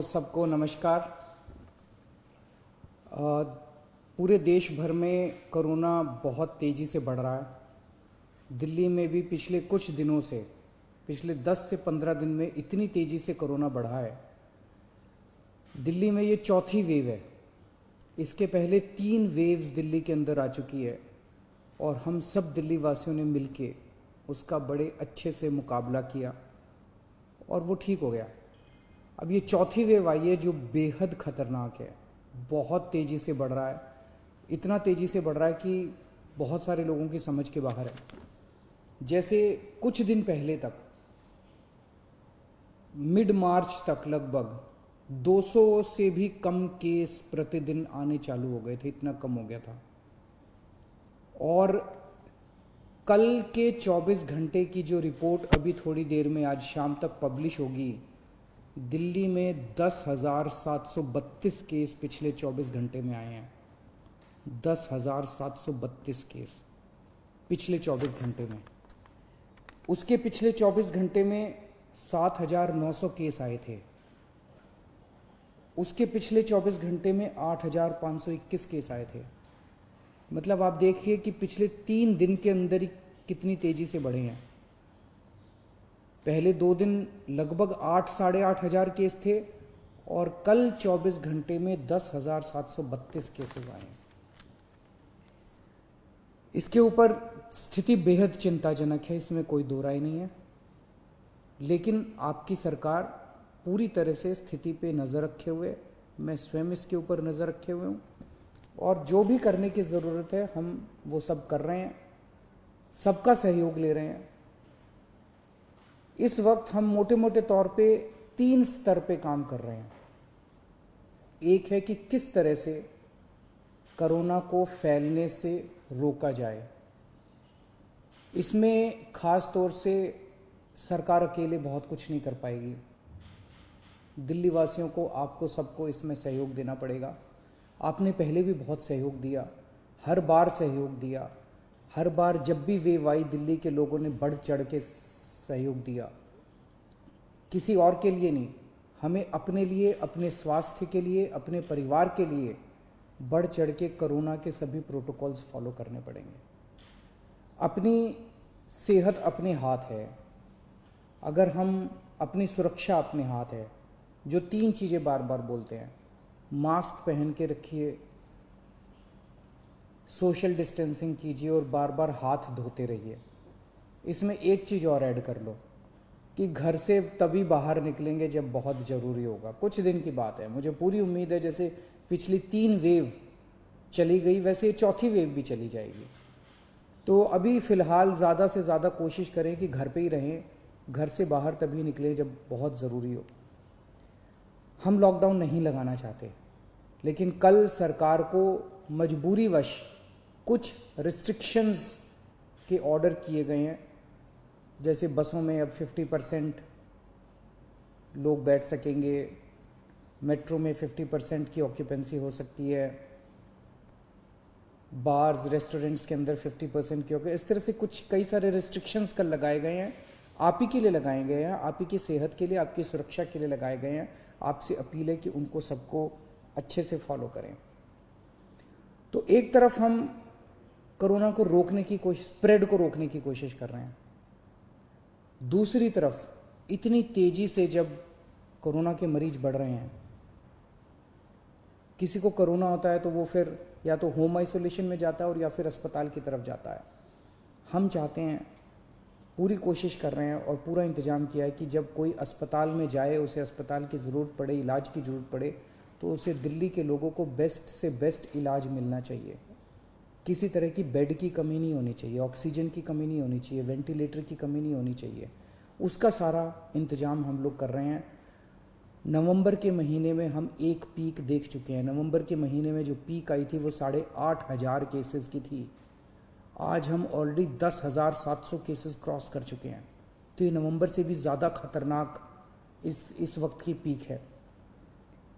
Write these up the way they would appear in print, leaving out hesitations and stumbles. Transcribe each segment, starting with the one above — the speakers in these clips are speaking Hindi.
सबको नमस्कार। पूरे देश भर में कोरोना बहुत तेज़ी से बढ़ रहा है। दिल्ली में भी पिछले कुछ दिनों से, पिछले 10 से 15 दिन में इतनी तेज़ी से कोरोना बढ़ा है। दिल्ली में ये चौथी वेव है। इसके पहले 3 वेव्स दिल्ली के अंदर आ चुकी है और हम सब दिल्ली वासियों ने मिलके उसका बड़े अच्छे से मुकाबला किया और वो ठीक हो गया। अब ये चौथी वेव आई है जो बेहद ख़तरनाक है, बहुत तेज़ी से बढ़ रहा है। इतना तेज़ी से बढ़ रहा है कि बहुत सारे लोगों की समझ के बाहर है। जैसे कुछ दिन पहले तक, मिड मार्च तक लगभग 200 से भी कम केस प्रतिदिन आने चालू हो गए थे, इतना कम हो गया था। और कल के 24 घंटे की जो रिपोर्ट अभी थोड़ी देर में आज शाम तक पब्लिश होगी, दिल्ली में 10,732 केस पिछले 24 घंटे में आए हैं। 10,732 केस पिछले 24 घंटे में। उसके पिछले 24 घंटे में 7,900 केस आए थे। उसके पिछले 24 घंटे में 8,521 केस आए थे। मतलब आप देखिए कि पिछले 3 दिन के अंदर ही कितनी तेज़ी से बढ़े हैं। पहले 2 दिन लगभग 8 साढ़े 8 हज़ार केस थे और कल 24 घंटे में 10,732 केसेस आए हैं। इसके ऊपर स्थिति बेहद चिंताजनक है, इसमें कोई दो राय नहीं है। लेकिन आपकी सरकार पूरी तरह से स्थिति पे नज़र रखे हुए, मैं स्वयं इसके ऊपर नज़र रखे हुए हूँ और जो भी करने की ज़रूरत है हम वो सब कर रहे हैं, सबका सहयोग ले रहे हैं। इस वक्त हम मोटे मोटे तौर पे 3 स्तर पे काम कर रहे हैं। एक है कि किस तरह से कोरोना को फैलने से रोका जाए। इसमें खास तौर से सरकार अकेले बहुत कुछ नहीं कर पाएगी। दिल्ली वासियों को, आपको सबको इसमें सहयोग देना पड़ेगा। आपने पहले भी बहुत सहयोग दिया, हर बार सहयोग दिया। हर बार जब भी वेव आई, दिल्ली के लोगों ने बढ़ चढ़ के सहयोग दिया, किसी और के लिए नहीं। हमें अपने लिए, अपने स्वास्थ्य के लिए, अपने परिवार के लिए बढ़ चढ़ के कोरोना के सभी प्रोटोकॉल्स फॉलो करने पड़ेंगे। अपनी सेहत अपने हाथ है। अगर हम, अपनी सुरक्षा अपने हाथ है। जो 3 चीज़ें बार बार बोलते हैं, मास्क पहन के रखिए, सोशल डिस्टेंसिंग कीजिए और बार बार हाथ धोते रहिए। इसमें एक चीज़ और ऐड कर लो कि घर से तभी बाहर निकलेंगे जब बहुत ज़रूरी होगा। कुछ दिन की बात है, मुझे पूरी उम्मीद है जैसे पिछली 3 वेव चली गई वैसे ये चौथी वेव भी चली जाएगी। तो अभी फ़िलहाल ज़्यादा से ज़्यादा कोशिश करें कि घर पे ही रहें, घर से बाहर तभी निकलें जब बहुत ज़रूरी हो। हम लॉकडाउन नहीं लगाना चाहते, लेकिन कल सरकार को मजबूरीवश कुछ रिस्ट्रिक्शंस के ऑर्डर किए गए हैं। जैसे बसों में अब 50% लोग बैठ सकेंगे, मेट्रो में 50% की ऑक्यूपेंसी हो सकती है, बार्स रेस्टोरेंट्स के अंदर 50% की ऑक्यूपेंसी। इस तरह से कुछ कई सारे रिस्ट्रिक्शंस कल लगाए गए हैं। आप ही के लिए लगाए गए हैं, आप ही की सेहत के लिए, आपकी सुरक्षा के लिए लगाए गए हैं। आपसे अपील है कि उनको सबको अच्छे से फॉलो करें। तो एक तरफ हम कोरोना को रोकने की कोशिश, स्प्रेड को रोकने की कोशिश कर रहे हैं। दूसरी तरफ इतनी तेज़ी से जब कोरोना के मरीज बढ़ रहे हैं, किसी को कोरोना होता है तो वो फिर या तो होम आइसोलेशन में जाता है और या फिर अस्पताल की तरफ जाता है। हम चाहते हैं, पूरी कोशिश कर रहे हैं और पूरा इंतज़ाम किया है कि जब कोई अस्पताल में जाए, उसे अस्पताल की ज़रूरत पड़े, इलाज की ज़रूरत पड़े, तो उसे दिल्ली के लोगों को बेस्ट से बेस्ट इलाज मिलना चाहिए। किसी तरह की बेड की कमी नहीं होनी चाहिए, ऑक्सीजन की कमी नहीं होनी चाहिए, वेंटिलेटर की कमी नहीं होनी चाहिए। उसका सारा इंतज़ाम हम लोग कर रहे हैं। नवंबर के महीने में हम एक पीक देख चुके हैं। नवंबर के महीने में जो पीक आई थी वो 8,500 केसेस की थी। आज हम ऑलरेडी 10,700 केसेस क्रॉस कर चुके हैं। तो ये नवंबर से भी ज़्यादा खतरनाक इस वक्त की पीक है।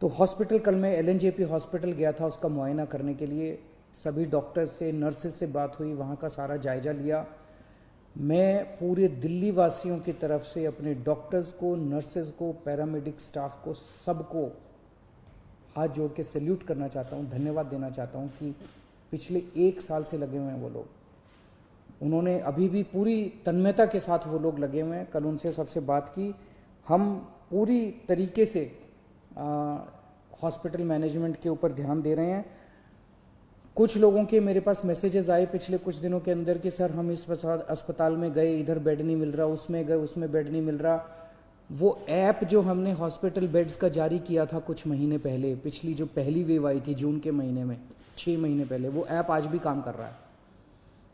तो हॉस्पिटल, कल मैं LNJP हॉस्पिटल गया था उसका मुआयना करने के लिए। सभी डॉक्टर्स से, नर्सेस से बात हुई, वहाँ का सारा जायज़ा लिया। मैं पूरे दिल्ली वासियों की तरफ से अपने डॉक्टर्स को, नर्सेज को, पैरामेडिक स्टाफ को, सबको हाथ जोड़ के सैल्यूट करना चाहता हूँ, धन्यवाद देना चाहता हूँ कि पिछले 1 साल से लगे हुए हैं वो लोग। उन्होंने अभी भी पूरी तन्मयता के साथ वो लोग लगे हुए हैं। कल उनसे सबसे बात की। हम पूरी तरीके से हॉस्पिटल मैनेजमेंट के ऊपर ध्यान दे रहे हैं। कुछ लोगों के मेरे पास मैसेजेस आए पिछले कुछ दिनों के अंदर कि सर हम इस अस्पताल में गए, इधर बेड नहीं मिल रहा, उसमें गए, उसमें बेड नहीं मिल रहा। वो ऐप जो हमने हॉस्पिटल बेड्स का जारी किया था कुछ महीने पहले, पिछली जो पहली वेव आई थी जून के महीने में, 6 महीने पहले, वो ऐप आज भी काम कर रहा है।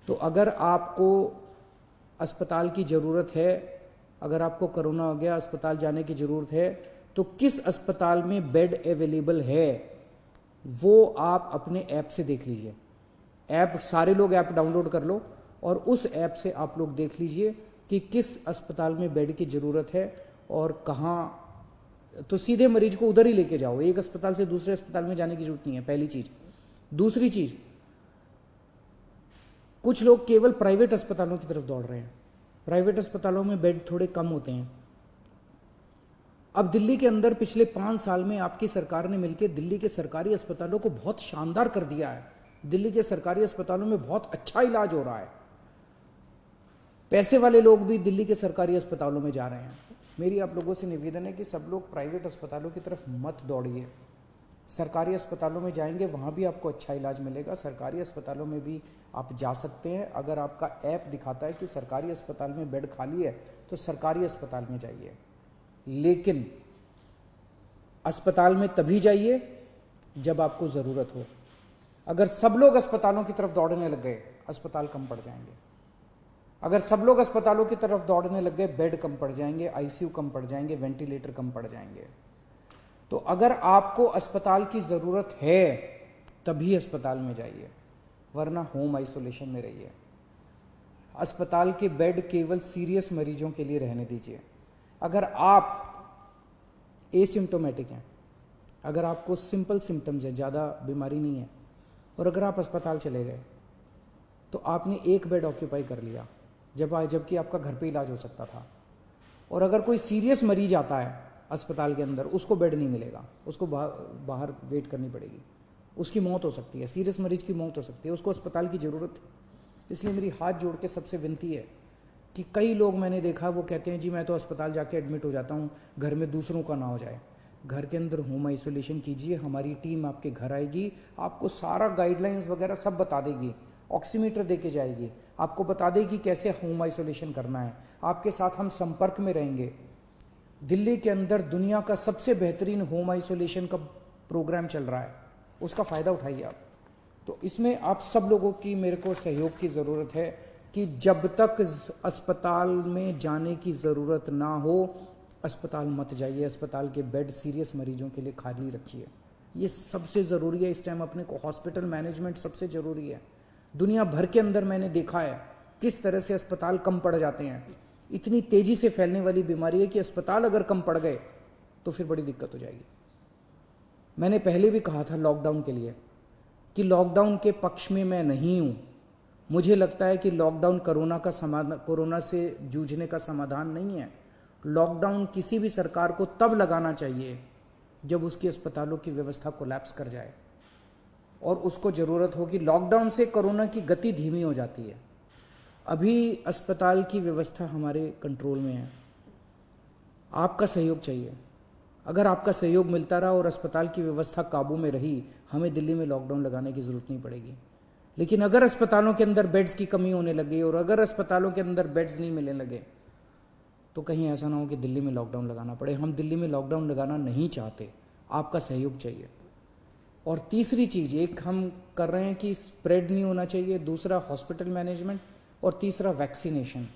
तो अगर आपको अस्पताल की ज़रूरत है, अगर आपको कोरोना हो गया, अस्पताल जाने की ज़रूरत है, तो किस अस्पताल में बेड अवेलेबल है वो आप अपने ऐप से देख लीजिए। ऐप, सारे लोग ऐप डाउनलोड कर लो और उस ऐप से आप लोग देख लीजिए कि किस अस्पताल में बेड की ज़रूरत है और कहाँ। तो सीधे मरीज को उधर ही लेके जाओ, एक अस्पताल से दूसरे अस्पताल में जाने की जरूरत नहीं है, पहली चीज़। दूसरी चीज़, कुछ लोग केवल प्राइवेट अस्पतालों की तरफ दौड़ रहे हैं। प्राइवेट अस्पतालों में बेड थोड़े कम होते हैं। अब दिल्ली के अंदर पिछले 5 साल में आपकी सरकार ने मिलकर दिल्ली के सरकारी अस्पतालों को बहुत शानदार कर दिया है। दिल्ली के सरकारी अस्पतालों में बहुत अच्छा इलाज हो रहा है। पैसे वाले लोग भी दिल्ली के सरकारी अस्पतालों में जा रहे हैं। मेरी आप लोगों से निवेदन है कि सब लोग प्राइवेट अस्पतालों की तरफ मत दौड़िए। सरकारी अस्पतालों में जाएंगे, वहाँ भी आपको अच्छा इलाज मिलेगा। सरकारी अस्पतालों में भी आप जा सकते हैं। अगर आपका ऐप दिखाता है कि सरकारी अस्पताल में बेड खाली है तो सरकारी अस्पताल में जाइए, लेकिन अस्पताल में तभी जाइए जब आपको ज़रूरत हो। अगर सब लोग अस्पतालों की तरफ दौड़ने लग गए, अस्पताल कम पड़ जाएंगे। अगर सब लोग अस्पतालों की तरफ दौड़ने लग गए, बेड कम पड़ जाएंगे, आईसीयू कम पड़ जाएंगे, वेंटिलेटर कम पड़ जाएंगे। तो अगर आपको अस्पताल की ज़रूरत है तभी अस्पताल में जाइए, वरना होम आइसोलेशन में रहिए। अस्पताल के बेड केवल सीरियस मरीजों के लिए रहने दीजिए। अगर आप एसिम्प्टोमेटिक हैं, अगर आपको सिंपल सिम्टम्स है, ज़्यादा बीमारी नहीं है, और अगर आप अस्पताल चले गए तो आपने एक बेड ऑक्यूपाई कर लिया जबकि आपका घर पे इलाज हो सकता था। और अगर कोई सीरियस मरीज आता है अस्पताल के अंदर, उसको बेड नहीं मिलेगा, उसको बाहर वेट करनी पड़ेगी, उसकी मौत हो सकती है, सीरियस मरीज की मौत हो सकती है, उसको अस्पताल की ज़रूरत है। इसलिए मेरी हाथ जोड़ के सबसे विनती है कि कई लोग मैंने देखा वो कहते हैं जी मैं तो अस्पताल जाके एडमिट हो जाता हूँ, घर में दूसरों का ना हो जाए। घर के अंदर होम आइसोलेशन कीजिए, हमारी टीम आपके घर आएगी, आपको सारा गाइडलाइंस वगैरह सब बता देगी, ऑक्सीमीटर दे के जाएगी, आपको बता देगी कैसे होम आइसोलेशन करना है, आपके साथ हम संपर्क में रहेंगे। दिल्ली के अंदर दुनिया का सबसे बेहतरीन होम आइसोलेशन का प्रोग्राम चल रहा है, उसका फ़ायदा उठाइए आप। तो इसमें आप सब लोगों की मेरे को सहयोग की ज़रूरत है कि जब तक अस्पताल में जाने की ज़रूरत ना हो, अस्पताल मत जाइए। अस्पताल के बेड सीरियस मरीजों के लिए खाली रखिए, ये सबसे ज़रूरी है इस टाइम। अपने को हॉस्पिटल मैनेजमेंट सबसे ज़रूरी है। दुनिया भर के अंदर मैंने देखा है किस तरह से अस्पताल कम पड़ जाते हैं। इतनी तेज़ी से फैलने वाली बीमारी है कि अस्पताल अगर कम पड़ गए तो फिर बड़ी दिक्कत हो जाएगी। मैंने पहले भी कहा था लॉकडाउन के लिए कि लॉकडाउन के पक्ष में मैं नहीं हूँ। मुझे लगता है कि लॉकडाउन कोरोना से जूझने का समाधान नहीं है। लॉकडाउन किसी भी सरकार को तब लगाना चाहिए जब उसकी अस्पतालों की व्यवस्था कोलैप्स कर जाए और उसको ज़रूरत हो कि लॉकडाउन से कोरोना की गति धीमी हो जाती है। अभी अस्पताल की व्यवस्था हमारे कंट्रोल में है, आपका सहयोग चाहिए। अगर आपका सहयोग मिलता रहा और अस्पताल की व्यवस्था काबू में रही, हमें दिल्ली में लॉकडाउन लगाने की ज़रूरत नहीं पड़ेगी। लेकिन अगर अस्पतालों के अंदर बेड्स की कमी होने लगी और अगर अस्पतालों के अंदर बेड्स नहीं मिलने लगे तो कहीं ऐसा ना हो कि दिल्ली में लॉकडाउन लगाना पड़े। हम दिल्ली में लॉकडाउन लगाना नहीं चाहते, आपका सहयोग चाहिए। और तीसरी चीज़, एक हम कर रहे हैं कि स्प्रेड नहीं होना चाहिए, दूसरा हॉस्पिटल मैनेजमेंट, और तीसरा वैक्सीनेशन।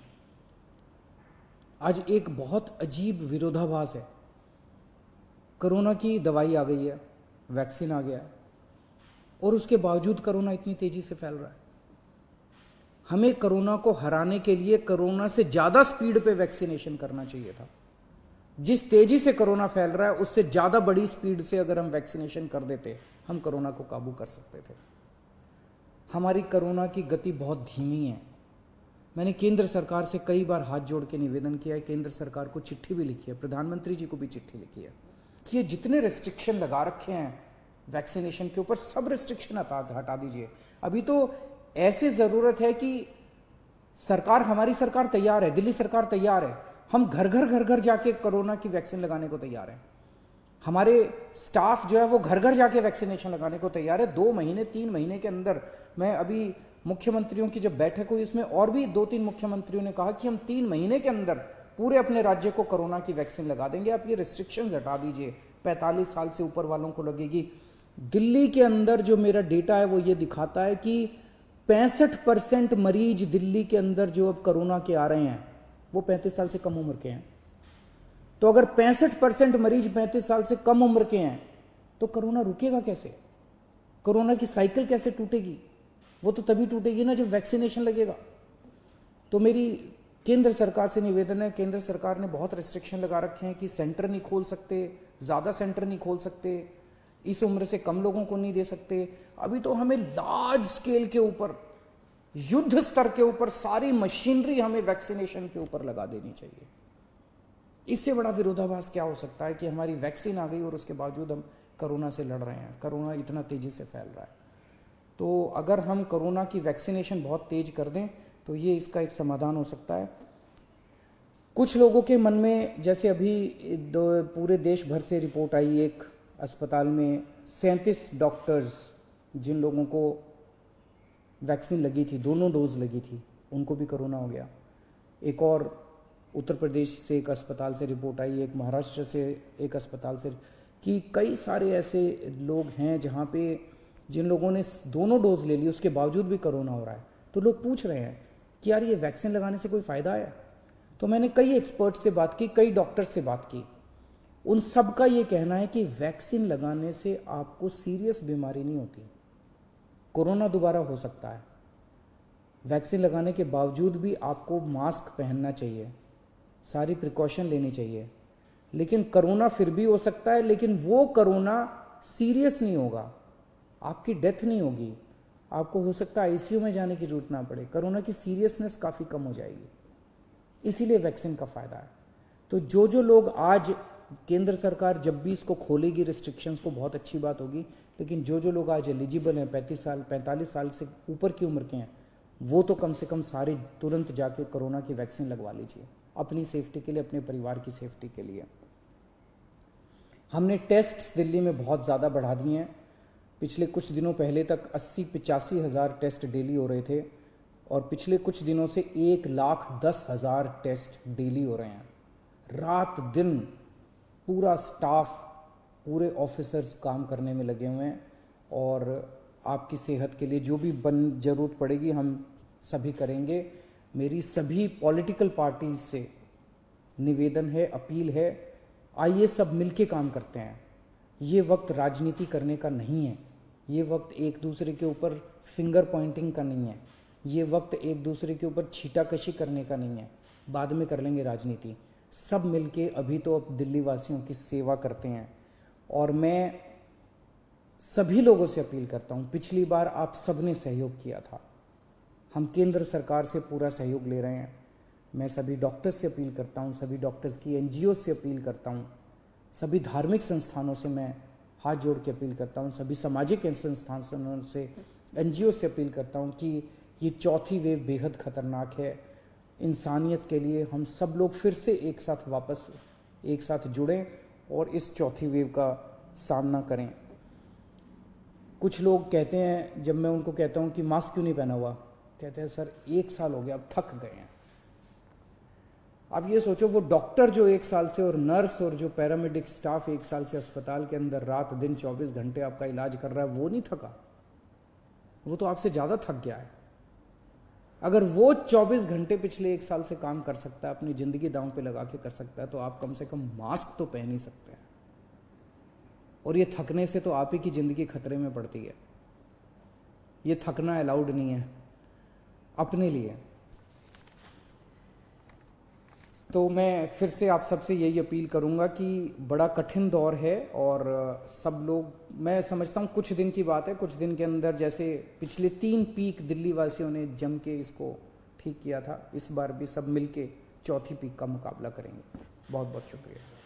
आज एक बहुत अजीब विरोधाभास है। कोरोना की दवाई आ गई है, वैक्सीन आ गया है, और उसके बावजूद कोरोना इतनी तेज़ी से फैल रहा है। हमें कोरोना को हराने के लिए कोरोना से ज़्यादा स्पीड पे वैक्सीनेशन करना चाहिए था। जिस तेज़ी से कोरोना फैल रहा है उससे ज़्यादा बड़ी स्पीड से अगर हम वैक्सीनेशन कर देते, हम कोरोना को काबू कर सकते थे। हमारी कोरोना की गति बहुत धीमी है। मैंने केंद्र सरकार से कई बार हाथ जोड़ के निवेदन किया है, केंद्र सरकार को चिट्ठी भी लिखी है, प्रधानमंत्री जी को भी चिट्ठी लिखी है कि ये जितने रिस्ट्रिक्शन लगा रखे हैं वैक्सीनेशन के ऊपर, सब रिस्ट्रिक्शन हटा दीजिए। अभी तो ऐसी ज़रूरत है कि सरकार, हमारी सरकार तैयार है, दिल्ली सरकार तैयार है, हम घर घर जाके कोरोना की वैक्सीन लगाने को तैयार हैं। हमारे स्टाफ जो है वो घर घर जाके वैक्सीनेशन लगाने को तैयार है। 2 महीने 3 महीने के अंदर, मैं अभी मुख्यमंत्रियों की जब बैठक हुई उसमें और भी 2-3 मुख्यमंत्रियों ने कहा कि हम 3 महीने के अंदर पूरे अपने राज्य को कोरोना की वैक्सीन लगा देंगे, आप ये रिस्ट्रिक्शंस हटा दीजिए, 45 साल से ऊपर वालों को लगेगी। दिल्ली के अंदर जो मेरा डेटा है वो ये दिखाता है कि 65% मरीज दिल्ली के अंदर जो अब कोरोना के आ रहे हैं वो 35 साल से कम उम्र के हैं। तो अगर 65% मरीज 35 साल से कम उम्र के हैं तो कोरोना रुकेगा कैसे? कोरोना की साइकिल कैसे टूटेगी? वो तो तभी टूटेगी ना जब वैक्सीनेशन लगेगा। तो मेरी केंद्र सरकार से निवेदन है, केंद्र सरकार ने बहुत रिस्ट्रिक्शन लगा रखे हैं कि सेंटर नहीं खोल सकते, ज़्यादा सेंटर नहीं खोल सकते, इस उम्र से कम लोगों को नहीं दे सकते। अभी तो हमें लार्ज स्केल के ऊपर, युद्ध स्तर के ऊपर सारी मशीनरी हमें वैक्सीनेशन के ऊपर लगा देनी चाहिए। इससे बड़ा विरोधाभास क्या हो सकता है कि हमारी वैक्सीन आ गई और उसके बावजूद हम कोरोना से लड़ रहे हैं, कोरोना इतना तेजी से फैल रहा है। तो अगर हम कोरोना की वैक्सीनेशन बहुत तेज कर दें तो ये इसका एक समाधान हो सकता है। कुछ लोगों के मन में, जैसे अभी पूरे देश भर से रिपोर्ट आई, एक अस्पताल में 37 डॉक्टर्स जिन लोगों को वैक्सीन लगी थी, दोनों डोज लगी थी, उनको भी कोरोना हो गया। एक और उत्तर प्रदेश से एक अस्पताल से रिपोर्ट आई, एक महाराष्ट्र से एक अस्पताल से, कि कई सारे ऐसे लोग हैं जहाँ पे जिन लोगों ने दोनों डोज ले ली उसके बावजूद भी कोरोना हो रहा है। तो लोग पूछ रहे हैं कि यार ये वैक्सीन लगाने से कोई फ़ायदा है? तो मैंने कई एक्सपर्ट से बात की, कई डॉक्टर से बात की, उन सब का ये कहना है कि वैक्सीन लगाने से आपको सीरियस बीमारी नहीं होती, कोरोना दोबारा हो सकता है। वैक्सीन लगाने के बावजूद भी आपको मास्क पहनना चाहिए, सारी प्रिकॉशन लेनी चाहिए, लेकिन कोरोना फिर भी हो सकता है, लेकिन वो कोरोना सीरियस नहीं होगा, आपकी डेथ नहीं होगी, आपको हो सकता है आईसीयू में जाने की जरूरत ना पड़े, कोरोना की सीरियसनेस काफ़ी कम हो जाएगी। इसीलिए वैक्सीन का फ़ायदा है। तो जो लोग आज, केंद्र सरकार जब भी इसको खोलेगी रिस्ट्रिक्शंस को, बहुत अच्छी बात होगी, लेकिन जो लोग आज एलिजिबल हैं, 35 साल 45 साल से ऊपर की उम्र के हैं, वो तो कम से कम सारे तुरंत जाके कोरोना की वैक्सीन लगवा लीजिए, अपनी सेफ्टी के लिए, अपने परिवार की सेफ्टी के लिए। हमने टेस्ट्स दिल्ली में बहुत ज़्यादा बढ़ा दिए हैं। पिछले कुछ दिनों पहले तक 80-85 हज़ार टेस्ट डेली हो रहे थे और पिछले कुछ दिनों से 1,10,000 टेस्ट डेली हो रहे हैं। रात दिन पूरा स्टाफ, पूरे ऑफिसर्स काम करने में लगे हुए हैं और आपकी सेहत के लिए जो भी ज़रूरत पड़ेगी हम सभी करेंगे। मेरी सभी पॉलिटिकल पार्टीज से निवेदन है, अपील है, आइए सब मिलके काम करते हैं। ये वक्त राजनीति करने का नहीं है, ये वक्त एक दूसरे के ऊपर फिंगर पॉइंटिंग का नहीं है, ये वक्त एक दूसरे के ऊपर छीटाकशी करने का नहीं है, बाद में कर लेंगे राजनीति। सब मिलके अभी तो अब दिल्ली वासियों की सेवा करते हैं और मैं सभी लोगों से अपील करता हूँ, पिछली बार आप सबने सहयोग किया था, हम केंद्र सरकार से पूरा सहयोग ले रहे हैं। मैं सभी डॉक्टर्स से अपील करता हूँ, सभी डॉक्टर्स की एनजीओ से अपील करता हूँ, सभी धार्मिक संस्थानों से मैं हाथ जोड़ के अपील करता हूँ, सभी सामाजिक संस्थानों से, एनजीओ से अपील करता हूँ कि ये चौथी वेव बेहद खतरनाक है। इंसानियत के लिए हम सब लोग फिर से एक साथ वापस एक साथ जुड़ें और इस चौथी वेव का सामना करें। कुछ लोग कहते हैं, जब मैं उनको कहता हूँ कि मास्क क्यों नहीं पहना हुआ, कहते हैं सर 1 साल हो गया, अब थक गए हैं। अब ये सोचो, वो डॉक्टर जो 1 साल से और नर्स और जो पैरामेडिक स्टाफ 1 साल से अस्पताल के अंदर रात दिन 24 घंटे आपका इलाज कर रहा है, वो नहीं थका? वो तो आपसे ज़्यादा थक गया है। अगर वो 24 घंटे पिछले 1 साल से काम कर सकता है, अपनी ज़िंदगी दांव पे लगा के कर सकता है, तो आप कम से कम मास्क तो पहन ही सकते हैं। और ये थकने से तो आप ही की ज़िंदगी खतरे में पड़ती है। ये थकना अलाउड नहीं है अपने लिए। तो मैं फिर से आप सबसे यही अपील करूंगा कि बड़ा कठिन दौर है और सब लोग, मैं समझता हूँ कुछ दिन की बात है, कुछ दिन के अंदर जैसे पिछले 3 पीक दिल्ली वासियों ने जम के इसको ठीक किया था, इस बार भी सब मिलके चौथी पीक का मुकाबला करेंगे। बहुत बहुत शुक्रिया।